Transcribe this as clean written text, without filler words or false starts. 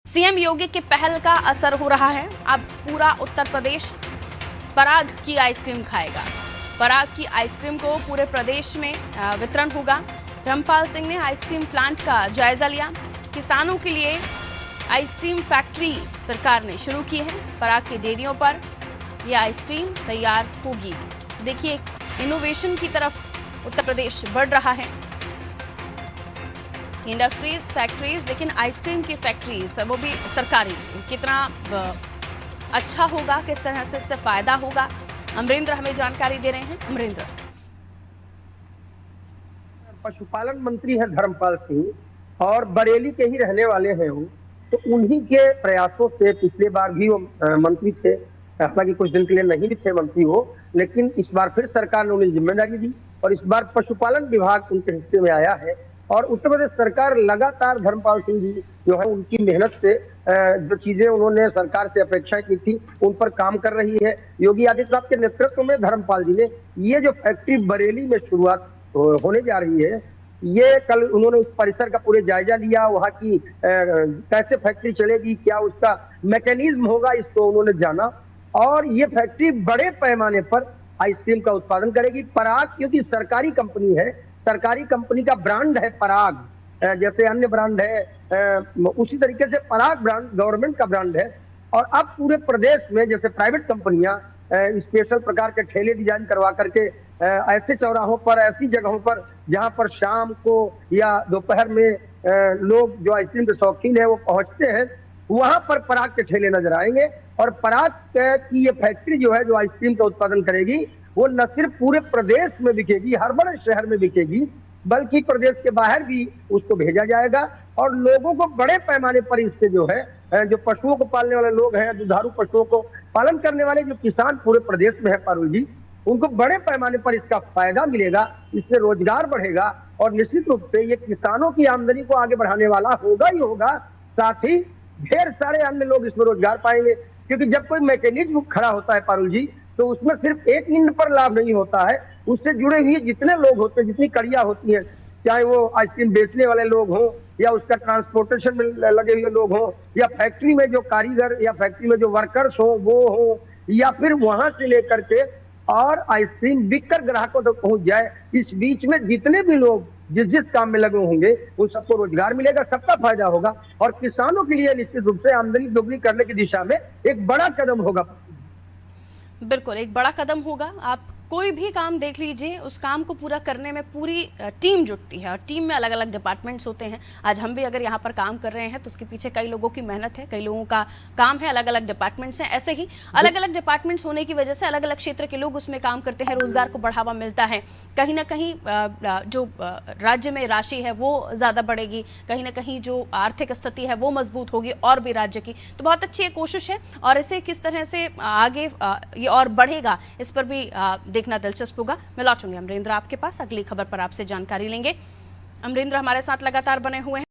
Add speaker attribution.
Speaker 1: CM योगी की पहल का असर हो रहा है। अब पूरा उत्तर प्रदेश पराग की आइसक्रीम खाएगा। पराग की आइसक्रीम को पूरे प्रदेश में वितरण होगा। धर्मपाल सिंह ने आइसक्रीम प्लांट का जायजा लिया। किसानों के लिए आइसक्रीम फैक्ट्री सरकार ने शुरू की है। पराग की डेयरियों पर यह आइसक्रीम तैयार होगी। देखिए, इनोवेशन की तरफ उत्तर प्रदेश बढ़ रहा है। इंडस्ट्रीज, फैक्ट्रीज, लेकिन आइसक्रीम की फैक्ट्रीज वो भी सरकारी, कितना अच्छा होगा, किस तरह से इससे फायदा होगा, अमरेंद्र हमें जानकारी दे रहे हैं। अमरेंद्र,
Speaker 2: पशुपालन मंत्री है धर्मपाल सिंह और बरेली के ही रहने वाले हैं वो, तो उन्हीं के प्रयासों से पिछले बार भी वो मंत्री थे। हालांकि कुछ दिन के लिए नहीं भी थे मंत्री वो, लेकिन इस बार फिर सरकार ने उन्हें जिम्मेदारी दी और इस बार पशुपालन विभाग उनके हिस्से में आया है। और उत्तर प्रदेश सरकार लगातार धर्मपाल सिंह जी जो है उनकी मेहनत से जो चीजें उन्होंने सरकार से अपेक्षा की थी उन पर काम कर रही है। योगी आदित्यनाथ के नेतृत्व में धर्मपाल जी ने ये जो फैक्ट्री बरेली में शुरुआत होने जा रही है, ये कल उन्होंने उस परिसर का पूरे जायजा लिया। वहाँ की कैसे फैक्ट्री चलेगी, क्या उसका मैकेनिज्म होगा, इसको उन्होंने जाना। और ये फैक्ट्री बड़े पैमाने पर आइसक्रीम का उत्पादन करेगी। पराग क्योंकि सरकारी कंपनी है, सरकारी कंपनी का ब्रांड है पराग, जैसे अन्य ब्रांड है उसी तरीके से पराग ब्रांड गवर्नमेंट का ब्रांड है। और अब पूरे प्रदेश में जैसे प्राइवेट कंपनियां स्पेशल प्रकार के ठेले डिजाइन करवा करके ऐसे चौराहों पर, ऐसी जगहों पर जहां पर शाम को या दोपहर में लोग जो आइसक्रीम के शौकीन है वो पहुंचते हैं, वहां पर पराग के ठेले नजर आएंगे। और पराग की ये फैक्ट्री जो है जो आइसक्रीम का उत्पादन करेगी वो न सिर्फ पूरे प्रदेश में बिकेगी, हर बड़े शहर में बिकेगी, बल्कि प्रदेश के बाहर भी उसको भेजा जाएगा। और लोगों को बड़े पैमाने पर इससे जो है जो पशुओं को पालने वाले लोग हैं, दुधारू पशुओं को पालन करने वाले जो किसान पूरे प्रदेश में है पारुल जी, उनको बड़े पैमाने पर इसका फायदा मिलेगा, इससे रोजगार बढ़ेगा और निश्चित रूप से ये किसानों की आमदनी को आगे बढ़ाने वाला होगा ही होगा। साथ ही ढेर सारे अन्य लोग इसमें रोजगार पाएंगे, क्योंकि जब कोई मैकेनिज्म खड़ा होता है पारुल जी, तो उसमें सिर्फ एक इंड पर लाभ नहीं होता है, उससे जुड़े हुए जितने लोग होते हैं, जितनी कड़ियां होती हैं, चाहे वो आइसक्रीम बेचने वाले लोग हों या उसका ट्रांसपोर्टेशन में लगे हुए लोग हों या फैक्ट्री में जो कारीगर या फैक्ट्री में जो वर्कर्स हों वो हों, या फिर वहां से लेकर के और आइसक्रीम बिककर ग्राहकों तक पहुंच जाए, इस बीच में जितने भी लोग जिस जिस काम में लगे होंगे उन सबको रोजगार मिलेगा, सबका फायदा होगा। और किसानों के लिए निश्चित रूप से आमदनी दोगुनी करने की दिशा में एक बड़ा कदम होगा।
Speaker 1: बिल्कुल एक बड़ा कदम होगा। आप कोई भी काम देख लीजिए, उस काम को पूरा करने में पूरी टीम जुटती है और टीम में अलग अलग डिपार्टमेंट्स होते हैं। आज हम भी अगर यहाँ पर काम कर रहे हैं तो उसके पीछे कई लोगों की मेहनत है, कई लोगों का काम है, अलग अलग डिपार्टमेंट्स हैं। ऐसे ही अलग अलग डिपार्टमेंट्स होने की वजह से अलग अलग क्षेत्र के लोग उसमें काम करते हैं, रोजगार को बढ़ावा मिलता है। कहीं ना कहीं जो राज्य में राशि है वो ज़्यादा बढ़ेगी, कहीं ना कहीं जो आर्थिक स्थिति है वो मजबूत होगी और भी राज्य की। तो बहुत अच्छी एक कोशिश है और इसे किस तरह से आगे ये और बढ़ेगा इस पर भी देखना दिलचस्प होगा। मैं लौटूंगी अमरेंद्र आपके पास, अगली खबर पर आपसे जानकारी लेंगे। अमरेंद्र हमारे साथ लगातार बने हुए हैं।